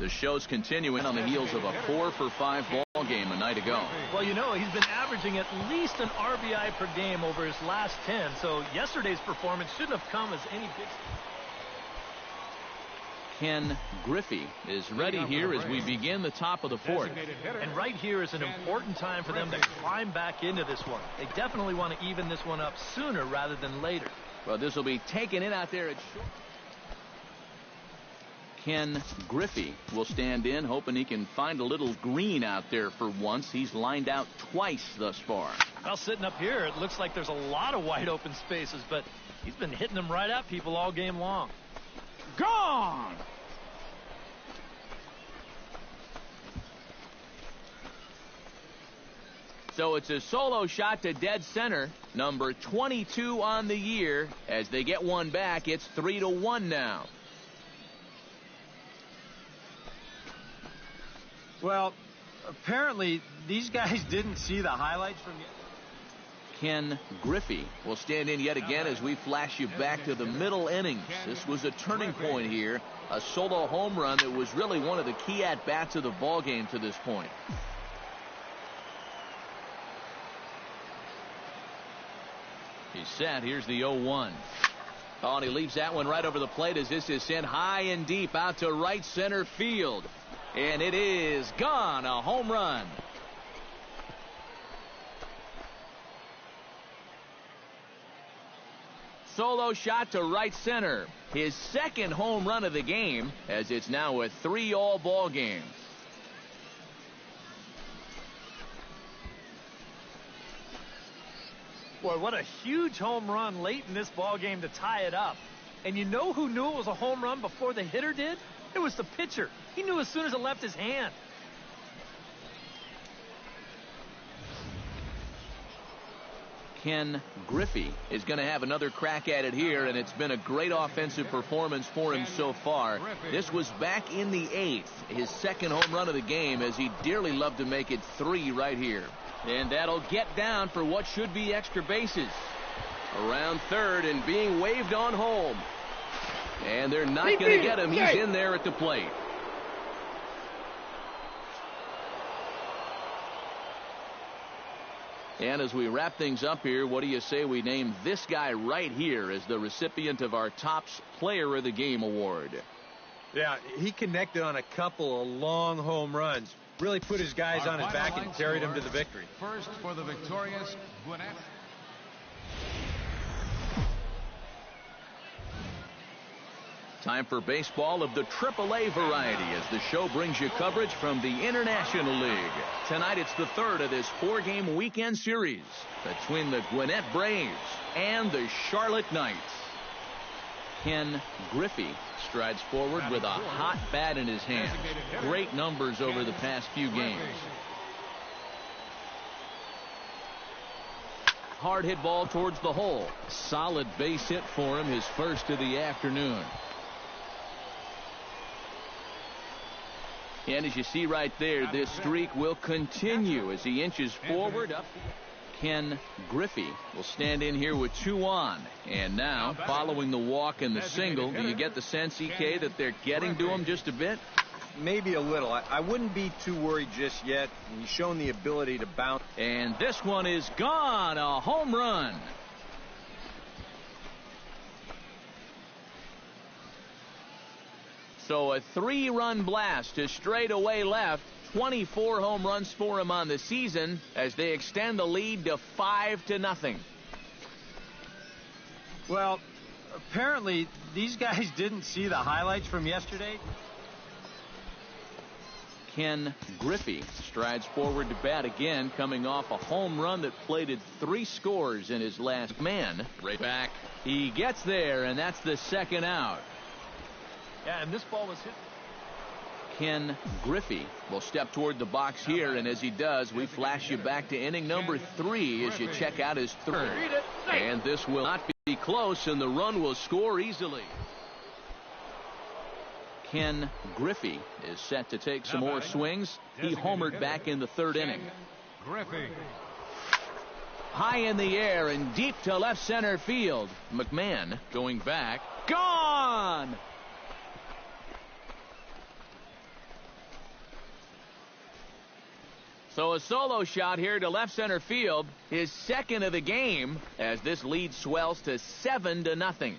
The show's continuing on the heels of a 4-for-5 ball game a night ago. Well, you know, he's been averaging at least an RBI per game over his last 10, so yesterday's performance shouldn't have come as any big... Ken Griffey is ready here as we begin the top of the fourth. And right here is an important time for them to climb back into this one. They definitely want to even this one up sooner rather than later. Well, this will be taken in out there at short. Ken Griffey will stand in, hoping he can find a little green out there for once. He's lined out twice thus far. Well, sitting up here, it looks like there's a lot of wide open spaces, but he's been hitting them right at people all game long. Gone! So it's a solo shot to dead center, number 22 on the year. As they get one back, it's 3-1 now. Well, apparently these guys didn't see the highlights from you. Ken Griffey will stand in yet again as we flash you back to the middle innings. This was a turning point here, a solo home run that was really one of the key at-bats of the ball game to this point. He's set. Here's the 0-1. Oh, and he leaves that one right over the plate as this is sent high and deep out to right center field. And it is gone. A home run. Solo shot to right center. His second home run of the game, as it's now a 3-all ball game. Boy, what a huge home run late in this ball game to tie it up. And you know who knew it was a home run before the hitter did? It was the pitcher. He knew as soon as it left his hand. Ken Griffey is going to have another crack at it here, and it's been a great offensive performance for him so far. This was back in the 8th, his second home run of the game, as he dearly loved to make it 3 right here. And that'll get down for what should be extra bases. Around third and being waved on home. And they're not going to get him. He's in there at the plate. And as we wrap things up here, what do you say we name this guy right here as the recipient of our Topps Player of the Game award? Yeah, he connected on a couple of long home runs. Really put his guys on his back and carried them to the victory. First for the victorious Gwinnett. Time for baseball of the AAA variety as the show brings you coverage from the International League. Tonight it's the third of this 4-game weekend series between the Gwinnett Braves and the Charlotte Knights. Ken Griffey strides forward with a hot bat in his hand. Great numbers over the past few games. Hard hit ball towards the hole. Solid base hit for him, his first of the afternoon. And as you see right there, this streak will continue as he inches forward up. Ken Griffey will stand in here with 2 on. And now, following the walk and the single, do you get the sense, EK, that they're getting to him just a bit? Maybe a little. I wouldn't be too worried just yet. He's shown the ability to bounce. And this one is gone. A home run. So a 3-run blast to straightaway left. 24 home runs for him on the season as they extend the lead to 5-0. Well, apparently these guys didn't see the highlights from yesterday. Ken Griffey strides forward to bat again, coming off a home run that plated 3 scores in his last man. Right back. He gets there, and that's the second out. Yeah, and this ball was hit. Ken Griffey will step toward the box here, and as he does, we flash you back to inning number 3 as you check out his third. And this will not be close, and the run will score easily. Ken Griffey is set to take some more swings. He homered back in the 3rd inning. Griffey. High in the air and deep to left center field. McMahon going back. Gone! So a solo shot here to left center field, his second of the game, as this lead swells to 7-0.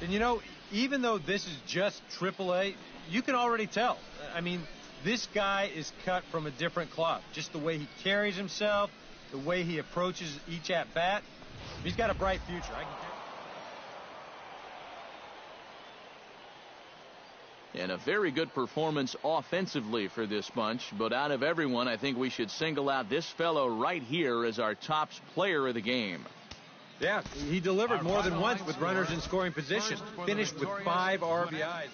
And, you know, even though this is just AAA, you can already tell. I mean, this guy is cut from a different cloth. Just the way he carries himself, the way he approaches each at-bat. He's got a bright future. And a very good performance offensively for this bunch. But out of everyone, I think we should single out this fellow right here as our top player of the game. Yeah, he delivered more than once with runners in scoring position. Finished with 5 RBIs.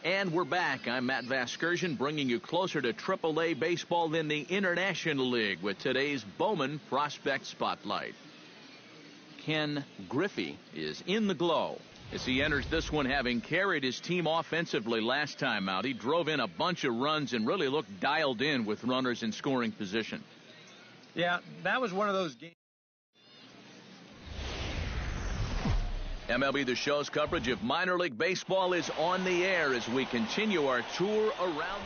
And we're back. I'm Matt Vasgersian, bringing you closer to AAA baseball in the International League with today's Bowman Prospect Spotlight. Ken Griffey is in the glow as he enters this one, having carried his team offensively last time out. He drove in a bunch of runs and really looked dialed in with runners in scoring position. Yeah, that was one of those games. MLB The Show's coverage of minor league baseball is on the air as we continue our tour around.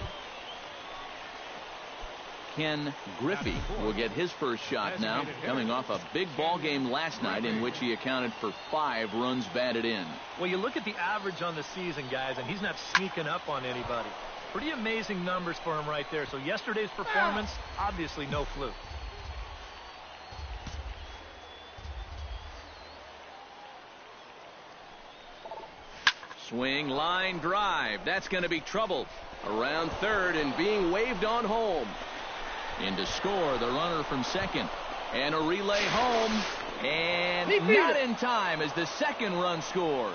Ken Griffey will get his first shot now, coming off a big ball game last night in which he accounted for 5 runs batted in. Well, you look at the average on the season, guys, and he's not sneaking up on anybody. Pretty amazing numbers for him right there. So yesterday's performance, obviously no fluke. Swing, line, drive. That's going to be trouble. Around third and being waved on home. In to score, the runner from second. And a relay home. And not in time as the second run scores.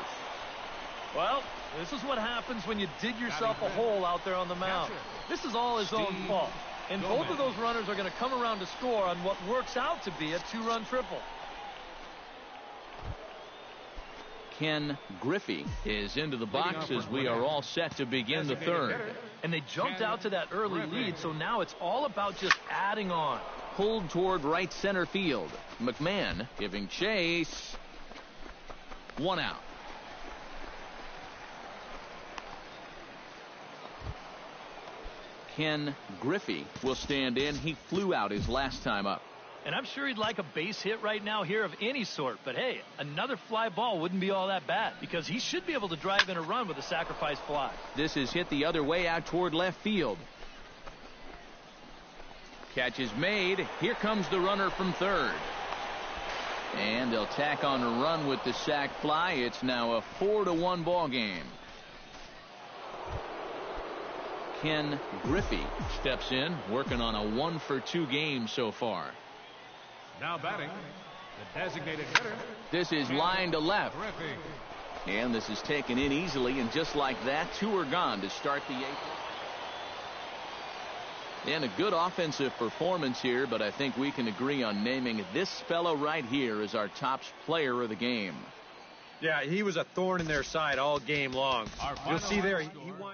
Well, this is what happens when you dig yourself a hole out there on the mound. This is all his own fault. And both of those runners are going to come around to score on what works out to be a 2-run triple. Ken Griffey is into the box as we are all set to begin the third. And they jumped out to that early lead, so now it's all about just adding on. Pulled toward right center field. McMahon giving chase. 1 out. Ken Griffey will stand in. He flew out his last time up. And I'm sure he'd like a base hit right now here of any sort. But, hey, another fly ball wouldn't be all that bad because he should be able to drive in a run with a sacrifice fly. This is hit the other way out toward left field. Catch is made. Here comes the runner from third. And they'll tack on a run with the sac fly. It's now a 4-1 ball game. Ken Griffey steps in, working on a 1-for-2 game so far. Now batting, the designated hitter. This is line to left. And this is taken in easily, and just like that, 2 are gone to start the 8th. And a good offensive performance here, but I think we can agree on naming this fellow right here as our top player of the game. Yeah, he was a thorn in their side all game long. You'll see there, he won.